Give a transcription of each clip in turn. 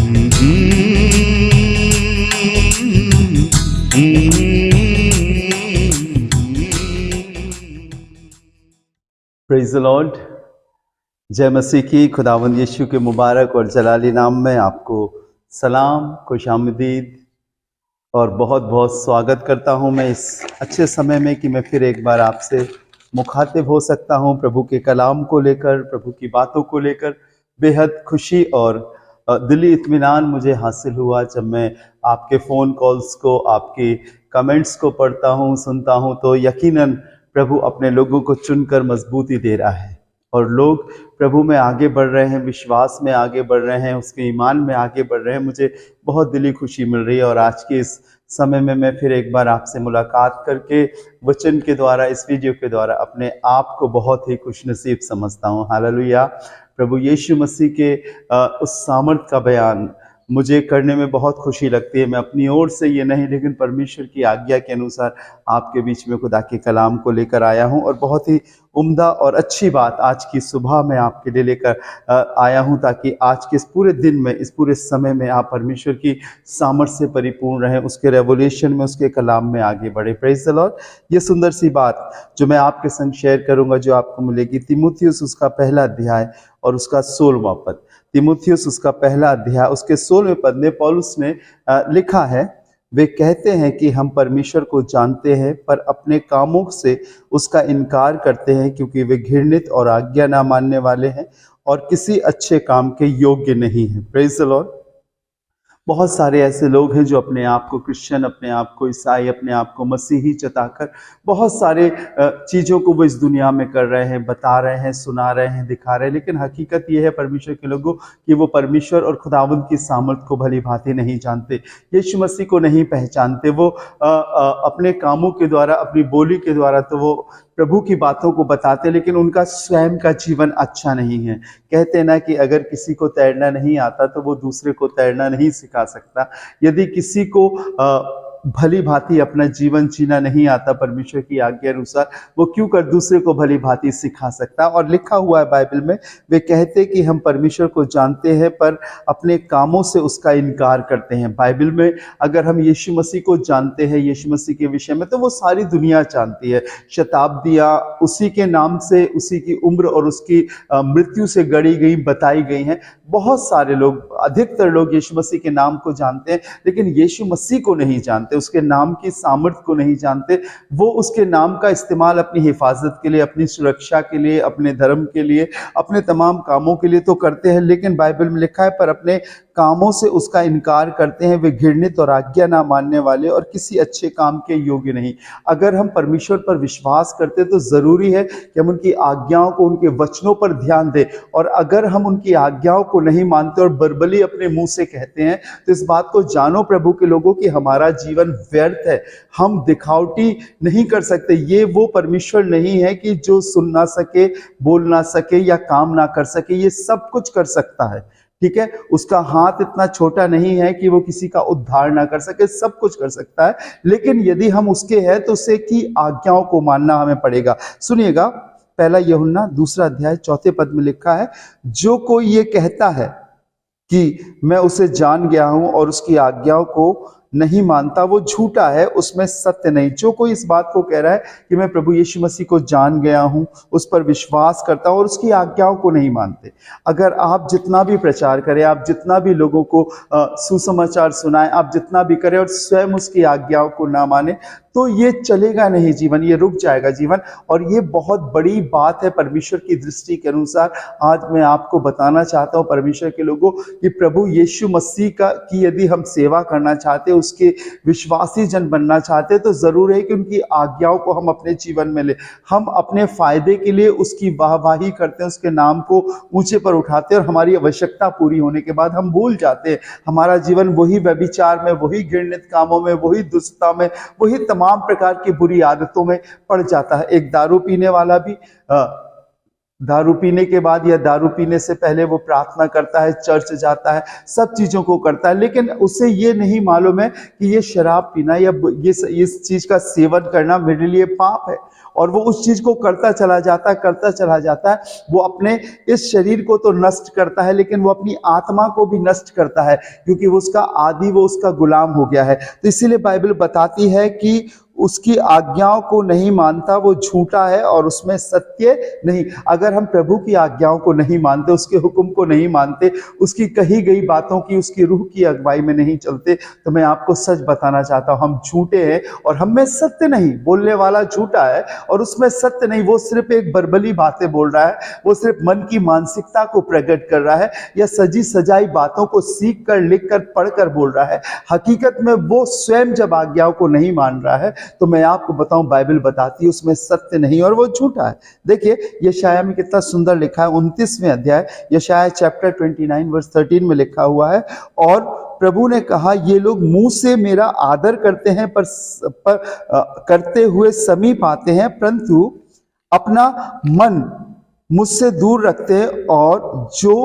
Praise the Lord. जय मसीह की। खुदावंद यीशु के मुबारक और जलाली नाम में आपको सलाम, खुशामदीद और बहुत बहुत स्वागत करता हूं मैं इस अच्छे समय में कि मैं फिर एक बार आपसे मुखातिब हो सकता हूं प्रभु के कलाम को लेकर, प्रभु की बातों को लेकर। बेहद खुशी और दिली इत्मीनान मुझे हासिल हुआ जब मैं आपके फ़ोन कॉल्स को, आपकी कमेंट्स को पढ़ता हूं, सुनता हूं, तो यकीनन प्रभु अपने लोगों को चुनकर मजबूती दे रहा है और लोग प्रभु में आगे बढ़ रहे हैं, विश्वास में आगे बढ़ रहे हैं, उसके ईमान में आगे बढ़ रहे हैं। मुझे बहुत दिली खुशी मिल रही है और आज के इस समय में मैं फिर एक बार आपसे मुलाकात करके वचन के द्वारा, इस वीडियो के द्वारा अपने आप को बहुत ही खुशनसीब समझता हूँ। हालेलुया। प्रभु यीशु मसीह के उस सामर्थ का बयान मुझे करने में बहुत खुशी लगती है। मैं अपनी ओर से ये नहीं, लेकिन परमेश्वर की आज्ञा के अनुसार आपके बीच में खुदा के कलाम को लेकर आया हूँ और बहुत ही उम्दा और अच्छी बात आज की सुबह में आपके लिए लेकर आया हूँ, ताकि आज के इस पूरे दिन में, इस पूरे समय में आप परमेश्वर की सामर्थ से परिपूर्ण रहें, उसके रेवोल्यूशन में, उसके कलाम में आगे बढ़े। Praise the Lord. ये सुंदर सी बात जो मैं आपके संग शेयर करूँगा, जो आपको मिलेगी, तीमुथियुस उसका पहला अध्याय और उसका 16वां पद। तीमुथियुस उसका पहला अध्याय उसके 16वें पद में पौलुस ने लिखा है, वे कहते हैं कि हम परमेश्वर को जानते हैं पर अपने कामों से उसका इनकार करते हैं, क्योंकि वे घृणित और आज्ञा ना मानने वाले हैं और किसी अच्छे काम के योग्य नहीं हैं। Praise the Lord. बहुत सारे ऐसे लोग हैं जो अपने आप को क्रिश्चियन, अपने आप को ईसाई, अपने आप को मसीही जताकर बहुत सारे चीज़ों को वो इस दुनिया में कर रहे हैं, बता रहे हैं, सुना रहे हैं, दिखा रहे हैं, लेकिन हकीकत ये है परमेश्वर के लोगों कि वो परमेश्वर और खुदावंद की सामर्थ को भली भांति नहीं जानते, यीशु मसीह को नहीं पहचानते। वो अपने कामों के द्वारा, अपनी बोली के द्वारा तो वो प्रभु की बातों को बताते, लेकिन उनका स्वयं का जीवन अच्छा नहीं है। कहते हैं ना कि अगर किसी को तैरना नहीं आता तो वो दूसरे को तैरना नहीं सिखा सकता। यदि किसी को भली भांति अपना जीवन जीना नहीं आता परमेश्वर की आज्ञा अनुसार, वो क्यों कर दूसरे को भली भांति सिखा सकता। और लिखा हुआ है बाइबल में, वे कहते कि हम परमेश्वर को जानते हैं पर अपने कामों से उसका इनकार करते हैं। बाइबल में अगर हम यीशु मसीह को जानते हैं, यीशु मसीह के विषय में, तो वो सारी दुनिया जानती है। शताब्दियाँ उसी के नाम से, उसी की उम्र और उसकी मृत्यु से गढ़ी गई, बताई गई हैं। बहुत सारे लोग, अधिकतर लोग यीशु मसीह के नाम को जानते हैं, लेकिन यीशु मसीह को नहीं जानते, उसके नाम की सामर्थ को नहीं जानते। वो उसके नाम का इस्तेमाल अपनी हिफाजत के लिए, अपनी सुरक्षा के लिए, अपने धर्म के लिए, अपने तमाम कामों के लिए तो करते हैं, लेकिन बाइबल में लिखा है पर अपने कामों से उसका इनकार करते हैं। वे घृणित और आज्ञा ना मानने वाले और किसी अच्छे काम के योग्य नहीं। अगर हम परमेश्वर पर विश्वास करते तो जरूरी है कि हम उनकी आज्ञाओं को, उनके वचनों पर ध्यान दें। और अगर हम उनकी आज्ञाओं को नहीं मानते और बरबली अपने मुंह से कहते हैं, तो इस बात को जानो प्रभु के लोगों कि हमारा जीवन व्यर्थ है। हम दिखावटी नहीं कर सकते। ये वो परमेश्वर नहीं है कि जो सुन ना सके, बोल ना सके या काम ना कर सके। ये सब कुछ कर सकता है, ठीक है। उसका हाथ इतना छोटा नहीं है कि वो किसी का उद्धार ना कर सके, सब कुछ कर सकता है। लेकिन यदि हम उसके हैं तो उसे की आज्ञाओं को मानना हमें पड़ेगा। सुनिएगा, पहला यूहन्ना 2 अध्याय 4 पद में लिखा है, जो कोई ये कहता है कि मैं उसे जान गया हूं और उसकी आज्ञाओं को नहीं मानता, वो झूठा है, उसमें सत्य नहीं। जो कोई इस बात को कह रहा है कि मैं प्रभु यीशु मसीह को जान गया हूं, उस पर विश्वास करता हूं और उसकी आज्ञाओं को नहीं मानते, अगर आप जितना भी प्रचार करें, आप जितना भी लोगों को सुसमाचार सुनाएं, आप जितना भी करें और स्वयं उसकी आज्ञाओं को ना माने, तो ये चलेगा नहीं जीवन, ये रुक जाएगा जीवन। और ये बहुत बड़ी बात है परमेश्वर की दृष्टि के अनुसार। आज मैं आपको बताना चाहता हूँ परमेश्वर के लोगों कि प्रभु यीशु मसीह की यदि हम सेवा करना चाहते, उसके विश्वासी जन बनना चाहते, तो जरूर है कि उनकी आज्ञाओं को हम अपने जीवन में ले। हम अपने फायदे के लिए उसकी वाहवाही करते हैं, उसके नाम को ऊंचे पर उठाते हैं और हमारी आवश्यकता पूरी होने के बाद हम भूल जाते हैं। हमारा जीवन वही व्यभिचार में, वही घृणित कामों में, वही दुष्टता में, वही तमाम प्रकार की बुरी आदतों में पड़ जाता है। एक दारू पीने वाला भी दारू पीने के बाद या दारू पीने से पहले वो प्रार्थना करता है, चर्च जाता है, सब चीज़ों को करता है, लेकिन उसे ये नहीं मालूम है कि ये शराब पीना या ये इस चीज़ का सेवन करना मेरे लिए पाप है। और वो उस चीज़ को करता चला जाता है। वो अपने इस शरीर को तो नष्ट करता है, लेकिन वो अपनी आत्मा को भी नष्ट करता है, क्योंकि वो उसका आदी, वो उसका गुलाम हो गया है। तो इसीलिए बाइबल बताती है कि उसकी आज्ञाओं को नहीं मानता वो झूठा है और उसमें सत्य नहीं। अगर हम प्रभु की आज्ञाओं को नहीं मानते, उसके हुक्म को नहीं मानते, उसकी कही गई बातों की, उसकी रूह की अगुवाई में नहीं चलते, तो मैं आपको सच बताना चाहता हूं, हम झूठे हैं और हम में सत्य नहीं। बोलने वाला झूठा है और उसमें सत्य नहीं। वो सिर्फ एक बरबली बातें बोल रहा है, वो सिर्फ मन की मानसिकता को प्रकट कर रहा है या सजी सजाई बातों को सीख कर, लिख कर, पढ़ कर बोल रहा है। हकीकत में वो स्वयं जब आज्ञाओं को नहीं मान रहा है, तो मैं आपको बताऊं, बाइबल बताती है उसमें सत्य नहीं और वो झूठा है। देखिए यशायाह में कितना सुंदर लिखा है, 29वें अध्याय यशायाह चैप्टर 29 वर्स 13 में लिखा हुआ है, और प्रभु ने कहा, ये लोग मुंह से मेरा आदर करते हैं पर करते हुए समीप आते हैं, परंतु अपना मन मुझसे दूर रखते हैं, और जो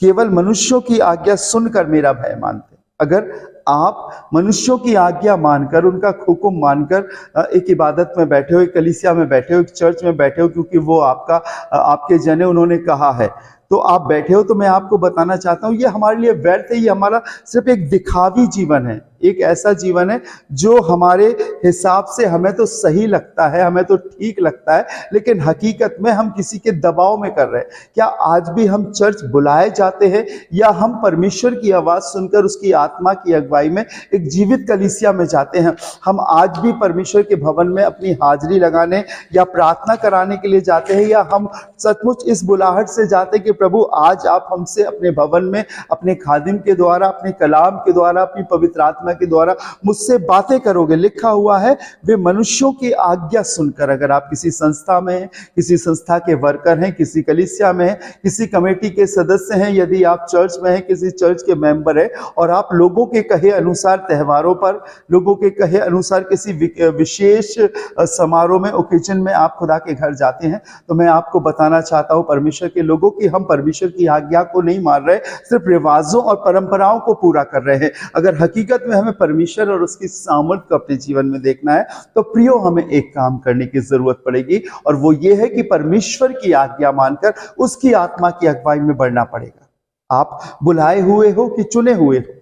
केवल मनुष्यों की आज्ञा सुनकर मेरा भय मानते हैं। अगर आप मनुष्यों की आज्ञा मानकर, उनका हुक्म मानकर एक इबादत में बैठे हो, एक कलीसिया में बैठे हो, एक चर्च में बैठे हो, क्योंकि वो आपके जने उन्होंने कहा है, तो आप बैठे हो, तो मैं आपको बताना चाहता हूं, ये हमारे लिए व्यर्थ है। ये हमारा सिर्फ एक दिखावी जीवन है, एक ऐसा जीवन है जो हमारे हिसाब से हमें तो सही लगता है, हमें तो ठीक लगता है, लेकिन हकीकत में हम किसी के दबाव में कर रहे हैं। क्या आज भी हम चर्च बुलाए जाते हैं, या हम परमेश्वर की आवाज सुनकर उसकी आत्मा की अगुवाई में एक जीवित कलीसिया में जाते हैं? हम आज भी परमेश्वर के भवन में अपनी हाजिरी लगाने या प्रार्थना कराने के लिए जाते हैं, या हम सचमुच इस बुलाहट से जाते हैं कि प्रभु आज आप हमसे अपने भवन में, अपने खादिम के द्वारा, अपने कलाम के द्वारा, अपनी पवित्र आत्मा के द्वारा मुझसे बातें करोगे? लिखा हुआ है, वे मनुष्यों की आज्ञा सुनकर। अगर आप किसी संस्था में हैं, किसी संस्था के वर्कर हैं, किसी कलीसिया में हैं, किसी कमेटी के सदस्य हैं, यदि आप चर्च में हैं, किसी चर्च के मेंबर हैं, और आप लोगों के कहे अनुसार त्योहारों पर, लोगों के कहे अनुसार किसी विशेष समारोह में, ओकेजन में आप खुदा के घर जाते हैं, तो मैं आपको बताना चाहता हूं परमेश्वर के लोगों की, हम परमेश्वर की आज्ञा को नहीं मान रहे, सिर्फ रिवाजों और परंपराओं को पूरा कर रहे हैं। अगर हकीकत में हमें परमेश्वर और उसकी सामर्थ को अपने जीवन में देखना है, तो प्रियो हमें एक काम करने की जरूरत पड़ेगी, और वो ये है कि परमेश्वर की आज्ञा मानकर उसकी आत्मा की अगुवाई में बढ़ना पड़ेगा। आप बुलाए हुए हो कि चुने हुए हो?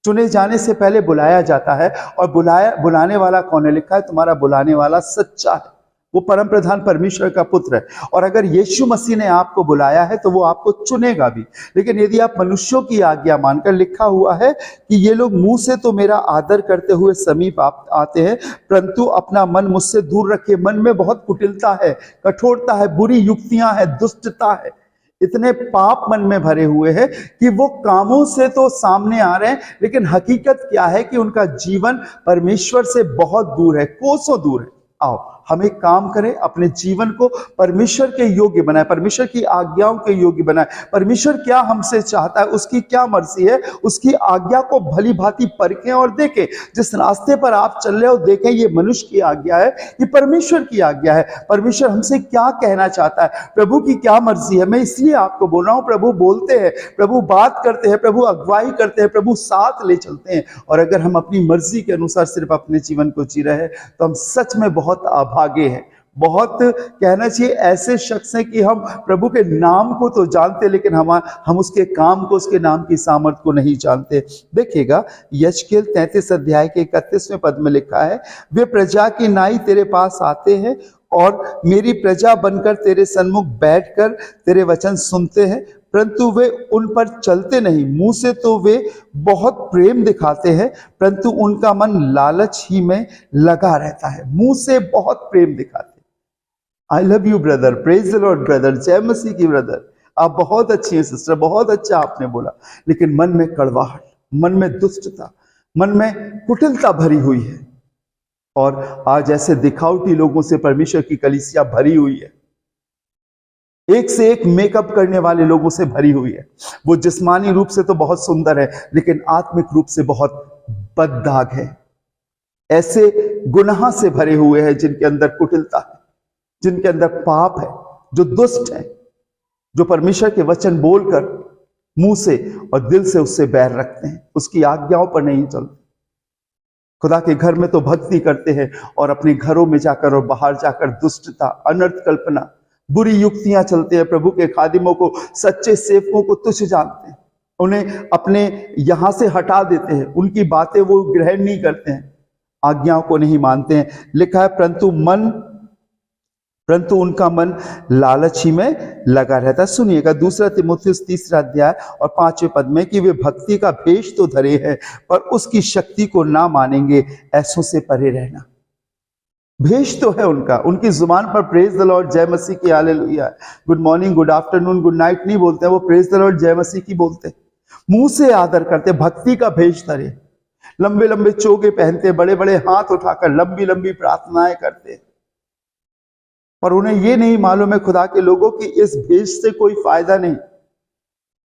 चुने जाने से पहले बुलाया जाता है, और बुलाने वाला कौन है? लिखा है, तुम्हारा बुलाने वाला सच्चा है, वो परम प्रधान परमेश्वर का पुत्र है। और अगर यीशु मसीह ने आपको बुलाया है, तो वो आपको चुनेगा भी। लेकिन यदि आप मनुष्यों की आज्ञा मानकर, लिखा हुआ है कि ये लोग मुंह से तो मेरा आदर करते हुए समीप आते हैं, परंतु अपना मन मुझसे दूर रखे। मन में बहुत कुटिलता है, कठोरता है, बुरी युक्तियां हैं, दुष्टता है, इतने पाप मन में भरे हुए हैं कि वो कामों से तो सामने आ रहे हैं, लेकिन हकीकत क्या है कि उनका जीवन परमेश्वर से बहुत दूर है, कोसों दूर है। आओ हम एक काम करें, अपने जीवन को परमेश्वर के योग्य बनाए, परमेश्वर की आज्ञाओं के योग्य बनाए। परमेश्वर क्या हमसे चाहता है, उसकी क्या मर्जी है, उसकी आज्ञा को भली भांति परखें और देखें। जिस रास्ते पर आप चल रहे हो, देखें ये मनुष्य की आज्ञा है, ये परमेश्वर की आज्ञा है। परमेश्वर हमसे क्या कहना चाहता है, प्रभु की क्या मर्जी है। मैं इसलिए आपको बोल रहा हूं, प्रभु बोलते हैं, प्रभु बात करते हैं, प्रभु अगुवाई करते हैं, प्रभु साथ ले चलते हैं। और अगर हम अपनी मर्जी के अनुसार सिर्फ अपने जीवन को जी रहे हैं, तो हम सच में बहुत भागे हैं। बहुत कहना चाहिए ऐसे शख्स हैं कि हम प्रभु के नाम को तो जानते, लेकिन हम उसके काम को, उसके नाम की सामर्थ को नहीं जानते। देखिएगा यशकेल 33 अध्याय के 31वें पद में लिखा है, वे प्रजा की नाई तेरे पास आते हैं और मेरी प्रजा बनकर तेरे सन्मुख बैठकर तेरे वचन सुनते हैं, परंतु वे उन पर चलते नहीं। मुंह से तो वे बहुत प्रेम दिखाते हैं, परंतु उनका मन लालच ही में लगा रहता है। मुंह से बहुत प्रेम दिखाते हैं। I love you brother, praise the Lord brother, जय मसीह की ब्रदर, आप बहुत अच्छी हैं सिस्टर, बहुत अच्छा आपने बोला, लेकिन मन में कड़वाहट, मन में दुष्टता, मन में कुटिलता भरी हुई है। और आज ऐसे दिखावटी लोगों से परमेश्वर की कलीसिया भरी हुई है, एक से एक मेकअप करने वाले लोगों से भरी हुई है। वो जिस्मानी रूप से तो बहुत सुंदर है, लेकिन आत्मिक रूप से बहुत बददाग है। ऐसे गुनाह से भरे हुए हैं जिनके अंदर कुटिलता है, जिनके अंदर पाप है, जो दुष्ट है। जो परमेश्वर के वचन बोलकर मुंह से और दिल से उससे बैर रखते हैं, उसकी आज्ञाओं पर नहीं चलते। खुदा के घर में तो भक्ति करते हैं और अपने घरों में जाकर और बाहर जाकर दुष्टता, अनर्थ कल्पना, बुरी युक्तियां चलते हैं। प्रभु के खादिमों को, सच्चे सेवकों को तुच्छ जानते हैं, उन्हें अपने यहां से हटा देते हैं, उनकी बातें वो ग्रहण नहीं करते हैं, आज्ञाओं को नहीं मानते हैं। लिखा है परंतु उनका मन लालच ही में लगा रहता है। सुनिएगा 2 तीमुथियुस 3 अध्याय और 5वें पद में कि वे भक्ति का भेष तो धरे हैं पर उसकी शक्ति को ना मानेंगे, ऐसों से परे रहना। भेष तो है उनका, उनकी जुबान पर प्रेज द लॉर्ड, जय मसीह की, hallelujah, good morning, good afternoon, good night नहीं बोलते हैं, वो प्रेज द लॉर्ड, जय मसीह की बोलते हैं। मुंह से आदर करते, भक्ति का भेष धरे, लंबे लंबे चोगे पहनते, बड़े बड़े हाथ उठाकर लंबी लंबी प्रार्थनाएं करते, पर उन्हें यह नहीं मालूम है खुदा के लोगों की इस भेष से कोई फायदा नहीं।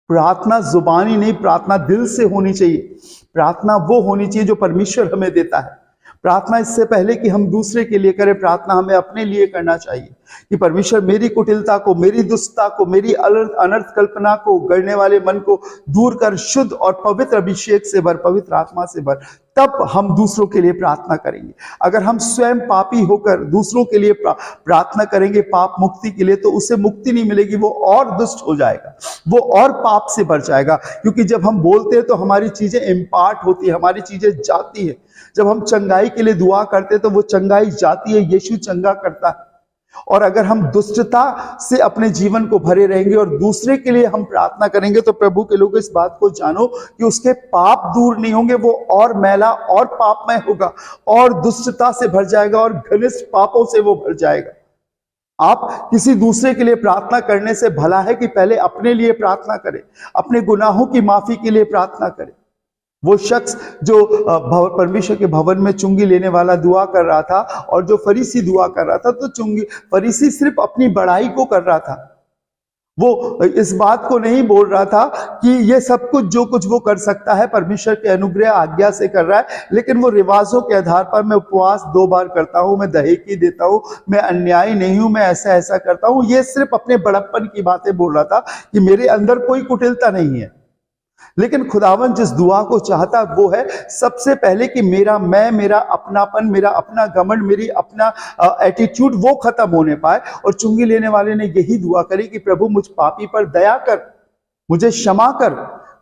प्रार्थना जुबानी नहीं, प्रार्थना दिल से होनी चाहिए। प्रार्थना वो होनी चाहिए जो परमेश्वर हमें देता है। प्रार्थना इससे पहले कि हम दूसरे के लिए करें, प्रार्थना हमें अपने लिए करना चाहिए कि परमेश्वर मेरी कुटिलता को, मेरी दुष्टता को, मेरी अनर्थ कल्पना को, गढ़ने वाले मन को दूर कर, शुद्ध और पवित्र अभिषेक से भर, पवित्र आत्मा से भर, तब हम दूसरों के लिए प्रार्थना करेंगे। अगर हम स्वयं पापी होकर दूसरों के लिए प्रार्थना करेंगे पाप मुक्ति के लिए, तो उसे मुक्ति नहीं मिलेगी, वो और दुष्ट हो जाएगा, वो और पाप से भर जाएगा। क्योंकि जब हम बोलते हैं तो हमारी चीजें इम्पार्ट होती है, हमारी चीजें जाती है। जब हम चंगाई के लिए दुआ करते हैं तो वो चंगाई जाती है, यीशु चंगा करता है। और अगर हम दुष्टता से अपने जीवन को भरे रहेंगे और दूसरे के लिए हम प्रार्थना करेंगे, तो प्रभु के लोग इस बात को जानो कि उसके पाप दूर नहीं होंगे, वो और मैला और पापमय होगा और दुष्टता से भर जाएगा और घनिष्ठ पापों से वो भर जाएगा। आप किसी दूसरे के लिए प्रार्थना करने से भला है कि पहले अपने लिए प्रार्थना करें, अपने गुनाहों की माफी के लिए प्रार्थना करें। वो शख्स जो परमेश्वर के भवन में चुंगी लेने वाला दुआ कर रहा था और जो फरीसी दुआ कर रहा था, तो फरीसी सिर्फ अपनी बड़ाई को कर रहा था, वो इस बात को नहीं बोल रहा था कि ये सब कुछ जो कुछ वो कर सकता है परमेश्वर के अनुग्रह आज्ञा से कर रहा है। लेकिन वो रिवाजों के आधार पर, मैं उपवास 2 बार करता हूं, मैं दहेकी देता हूं, मैं अन्यायी नहीं हूं, मैं ऐसा ऐसा करता हूं, ये सिर्फ अपने बड़प्पन की बातें बोल रहा था कि मेरे अंदर कोई कुटिलता नहीं है। लेकिन खुदावन जिस दुआ को चाहता वो है सबसे पहले कि मेरा अपनापन, मेरा अपना घमंड, मेरी अपना एटीट्यूड वो खत्म होने पाए। और चुंगी लेने वाले ने यही दुआ करी कि प्रभु मुझ पापी पर दया कर, मुझे क्षमा कर।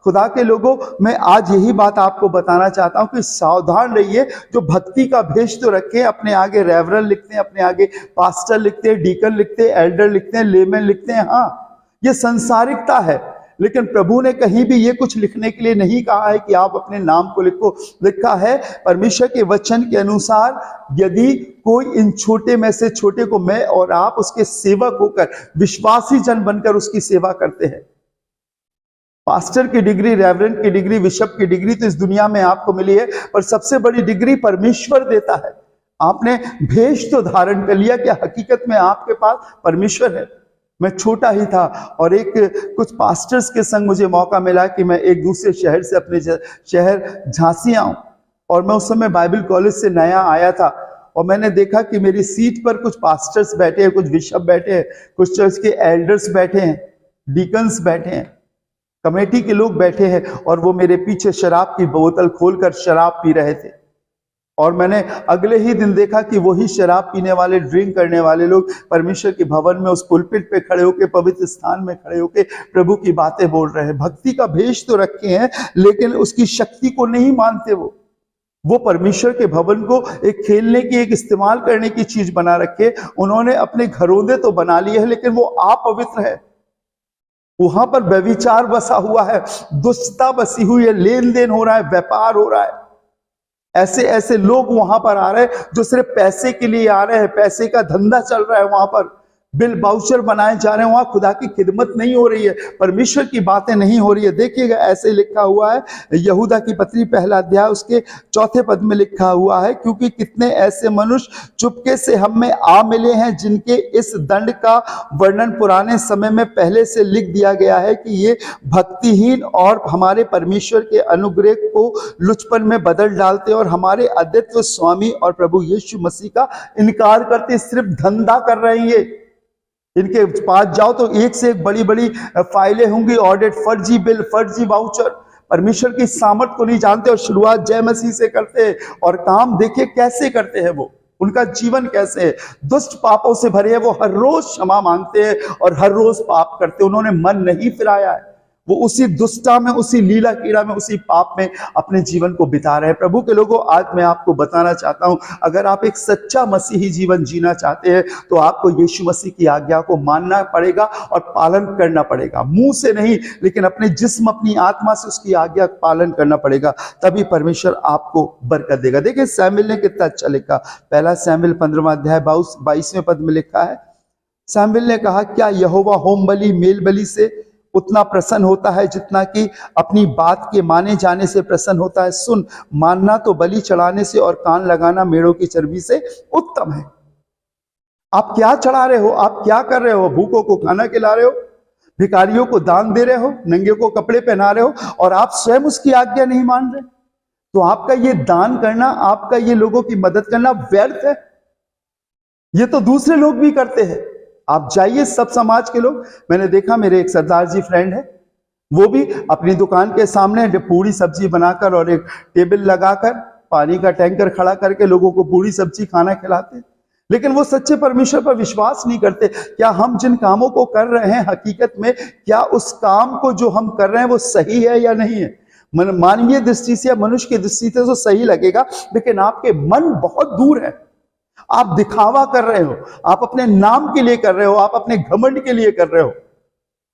खुदा के लोगों, मैं आज यही बात आपको बताना चाहता हूं कि सावधान रहिए। जो भक्ति का भेष तो रखे, अपने आगे रेवरन लिखते हैं, अपने आगे पास्टर लिखते हैं, डीकन लिखते हैं, एल्डर लिखते हैं, लेमन लिखते हैं, हाँ ये संसारिकता है। लेकिन प्रभु ने कहीं भी ये कुछ लिखने के लिए नहीं कहा है कि आप अपने नाम को लिखो। लिखा है परमेश्वर के वचन के अनुसार, यदि कोई इन छोटे में से छोटे को, मैं और आप उसके सेवक होकर, विश्वासी जन बनकर उसकी सेवा करते हैं। पास्टर की डिग्री, रेवरेंड की डिग्री, बिशप की डिग्री तो इस दुनिया में आपको मिली है, पर सबसे बड़ी डिग्री परमेश्वर देता है। आपने भेष तो धारण कर लिया, क्या हकीकत में आपके पास परमेश्वर है? मैं छोटा ही था और कुछ पास्टर्स के संग मुझे मौका मिला कि मैं एक दूसरे शहर से अपने शहर झांसी आऊं। और मैं उस समय बाइबल कॉलेज से नया आया था और मैंने देखा कि मेरी सीट पर कुछ पास्टर्स बैठे हैं, कुछ बिशप बैठे हैं, कुछ चर्च के एल्डर्स बैठे हैं, डीकन्स बैठे हैं, कमेटी के लोग बैठे हैं, और वो मेरे पीछे शराब की बोतल खोलकर शराब पी रहे थे। और मैंने अगले ही दिन देखा कि वही शराब पीने वाले, ड्रिंक करने वाले लोग परमेश्वर के भवन में उस पुलपिट पे खड़े होकर, पवित्र स्थान में खड़े होकर प्रभु की बातें बोल रहे हैं। भक्ति का भेष तो रखे हैं लेकिन उसकी शक्ति को नहीं मानते। वो परमेश्वर के भवन को एक खेलने की, एक इस्तेमाल करने की चीज बना रखे। उन्होंने अपने घरोंदे तो बना लिए है लेकिन वो अपवित्र है। वहां पर व्यभिचार बसा हुआ है, दुष्टता बसी हुई है, लेन देन हो रहा है, व्यापार हो रहा है। ऐसे ऐसे लोग वहां पर आ रहे हैं जो सिर्फ पैसे के लिए आ रहे हैं, पैसे का धंधा चल रहा है, वहां पर बिल बाउचर बनाए जा रहे हैं, वहां खुदा की खिदमत नहीं हो रही है, परमेश्वर की बातें नहीं हो रही है। देखिएगा ऐसे लिखा हुआ है, यहूदा की पत्री 1 अध्याय उसके 4 पद में लिखा हुआ है, क्योंकि कितने ऐसे मनुष्य चुपके से हम में आ मिले हैं जिनके इस दंड का वर्णन पुराने समय में पहले से लिख दिया गया है कि ये भक्तिहीन और हमारे परमेश्वर के अनुग्रह को लुचपन में बदल डालते और हमारे अद्वितीय स्वामी और प्रभु यीशु मसीह का इनकार करते, सिर्फ धंधा कर रहे हैं। इनके पास जाओ तो एक से एक बड़ी बड़ी फाइलें होंगी, ऑडिट, फर्जी बिल, फर्जी वाउचर। परमेश्वर की सामर्थ को नहीं जानते और शुरुआत जय मसीह से करते हैं। और काम देखिए कैसे करते हैं वो, उनका जीवन कैसे है, दुष्ट पापों से भरे है। वो हर रोज क्षमा मांगते हैं और हर रोज पाप करते हैं। उन्होंने मन नहीं फिराया है, वो उसी दुष्टता में, उसी लीला कीड़ा में, उसी पाप में अपने जीवन को बिता रहे हैं। प्रभु के लोगों, आज मैं आपको बताना चाहता हूं, अगर आप एक सच्चा मसीही जीवन जीना चाहते हैं तो आपको यीशु मसीह की आज्ञा को मानना पड़ेगा और पालन करना पड़ेगा। मुंह से नहीं, लेकिन अपने जिस्म, अपनी आत्मा से उसकी आज्ञा का पालन करना पड़ेगा, तभी परमेश्वर आपको बरकत देगा। देखिए सैमुएल ने कितना अच्छा लिखा, पहला सैमुएल 15वां अध्याय 22वें पद में लिखा है, सैमुएल ने कहा, क्या यहोवा होम बलि, मेल बलि से उतना प्रसन्न होता है जितना कि अपनी बात के माने जाने से प्रसन्न होता है? सुन, मानना तो बलि चढ़ाने से और कान लगाना मेढ़ों की चर्बी से उत्तम है। आप क्या चढ़ा रहे हो? आप क्या कर रहे हो? भूखों को खाना खिला रहे हो, भिखारियों को दान दे रहे हो, नंगे को कपड़े पहना रहे हो, और आप स्वयं उसकी आज्ञा नहीं मान रहे, तो आपका ये दान करना, आपका ये लोगों की मदद करना व्यर्थ है। ये तो दूसरे लोग भी करते हैं। आप जाइए, सब समाज के लोग, मैंने देखा, मेरे एक सरदार जी फ्रेंड है, वो भी अपनी दुकान के सामने पूरी सब्जी बनाकर और एक टेबल लगाकर पानी का टैंकर खड़ा करके लोगों को पूरी सब्जी खाना खिलाते, लेकिन वो सच्चे परमेश्वर पर विश्वास नहीं करते। क्या हम जिन कामों को कर रहे हैं, हकीकत में क्या उस काम को जो हम कर रहे हैं वो सही है या नहीं है? मानवीय दृष्टि से या मनुष्य की दृष्टि से तो सही लगेगा, लेकिन आपके मन बहुत दूर है। आप दिखावा कर रहे हो, आप अपने नाम के लिए कर रहे हो, आप अपने घमंड के लिए कर रहे हो।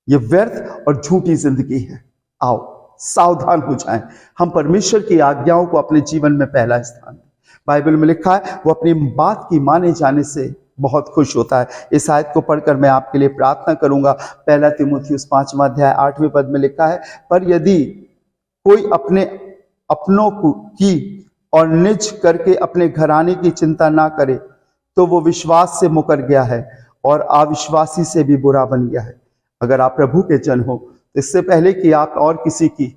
ये व्यर्थ और झूठी जिंदगी है। आओ सावधान हो जाएं, हम परमेश्वर की आज्ञाओं को अपने जीवन में पहला स्थान दें। बाइबल में लिखा है, वो अपनी बात की माने जाने से बहुत खुश होता है। इस आयत को पढ़कर मैं आपके लिए प्रार्थना करूंगा। पहला तीमुथियुस 5वां अध्याय 8वें पद में लिखा है, पर यदि कोई अपनों की और निज करके अपने घराने की चिंता ना करे तो वो विश्वास से मुकर गया है और अविश्वासी से भी बुरा बन गया है। अगर आप प्रभु के जन हो तो इससे पहले कि आप और किसी की,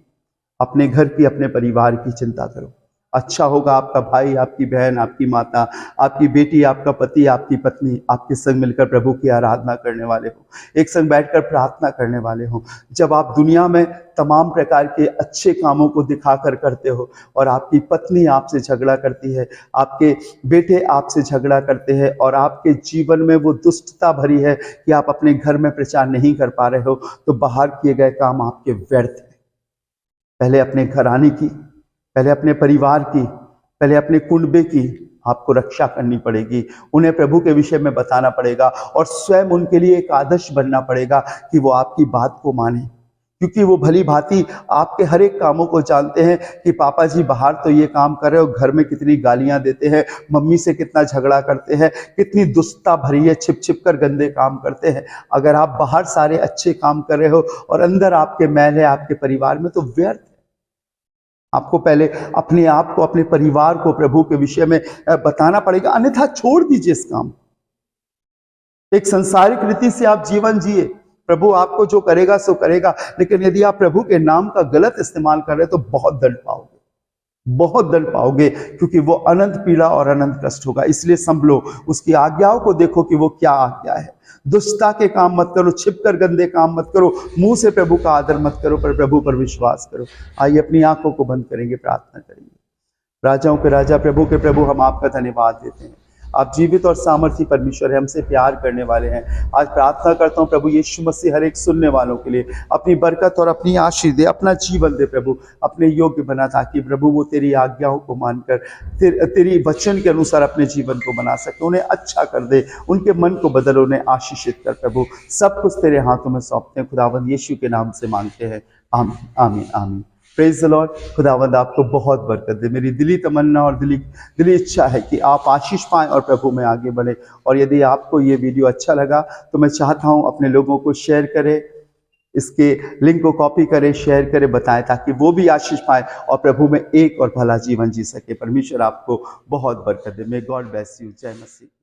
अपने घर की, अपने परिवार की चिंता करो। अच्छा होगा आपका भाई, आपकी बहन, आपकी माता, आपकी बेटी, आपका पति, आपकी पत्नी आपके संग मिलकर प्रभु की आराधना करने वाले हो, एक संग बैठकर प्रार्थना करने वाले हो। जब आप दुनिया में तमाम प्रकार के अच्छे कामों को दिखाकर करते हो और आपकी पत्नी आपसे झगड़ा करती है, आपके बेटे आपसे झगड़ा करते हैं और आपके जीवन में वो दुष्टता भरी है कि आप अपने घर में प्रचार नहीं कर पा रहे हो, तो बाहर किए गए काम आपके व्यर्थ है। पहले अपने घराने की, पहले अपने परिवार की, पहले अपने कुनबे की आपको रक्षा करनी पड़ेगी। उन्हें प्रभु के विषय में बताना पड़ेगा और स्वयं उनके लिए एक आदर्श बनना पड़ेगा कि वो आपकी बात को माने, क्योंकि वो भली भांति आपके हर एक कामों को जानते हैं कि पापा जी बाहर तो ये काम कर रहे हो, घर में कितनी गालियां देते हैं, मम्मी से कितना झगड़ा करते हैं, कितनी दुष्टता भरी है, छिप छिप कर गंदे काम करते हैं। अगर आप बाहर सारे अच्छे काम कर रहे हो और अंदर आपके मैल है आपके परिवार में, तो व्यर्थ। आपको पहले अपने आप को, अपने परिवार को प्रभु के विषय में बताना पड़ेगा, अन्यथा छोड़ दीजिए इस काम। एक संसारिक रीति से आप जीवन जिए, प्रभु आपको जो करेगा सो करेगा, लेकिन यदि आप प्रभु के नाम का गलत इस्तेमाल कर रहे हैं तो बहुत दंड पाओगे, बहुत दंड पाओगे, क्योंकि वो अनंत पीड़ा और अनंत कष्ट होगा। इसलिए संभलो, उसकी आज्ञाओं को देखो कि वो क्या आज्ञा है। दुष्टता के काम मत करो, छिपकर गंदे काम मत करो, मुंह से प्रभु का आदर मत करो, पर प्रभु पर विश्वास करो। आइए अपनी आंखों को बंद करेंगे, प्रार्थना करेंगे। राजाओं के राजा, प्रभु के प्रभु, हम आपका धन्यवाद देते हैं। आप जीवित और सामर्थी परमेश्वर है, हमसे प्यार करने वाले हैं। आज प्रार्थना करता हूँ प्रभु यीशु मसीह, हर एक सुनने वालों के लिए अपनी बरकत और अपनी आशीष दे, अपना जीवन दे प्रभु, अपने योग्य बना, ताकि प्रभु वो तेरी आज्ञाओं को मानकर तेरी वचन के अनुसार अपने जीवन को बना सके। उन्हें अच्छा कर दे, उनके मन को बदल, उन्हें आशीषित कर प्रभु। सब कुछ तेरे हाथों में सौंपते हैं, खुदावंद यीशु के नाम से मांगते हैं, आमीन आमीन आमीन। Praise the Lord. खुदावंद आपको बहुत बरकत दे। मेरी दिली तमन्ना और दिली इच्छा है कि आप आशीष पाएं और प्रभु में आगे बढ़े। और यदि आपको ये वीडियो अच्छा लगा तो मैं चाहता हूं अपने लोगों को शेयर करें, इसके लिंक को कॉपी करें, शेयर करें, बताएं, ताकि वो भी आशीष पाए और प्रभु में एक और भला जीवन जी सके। परमेश्वर आपको बहुत बरकत दे। May God bless you. जय मसीह।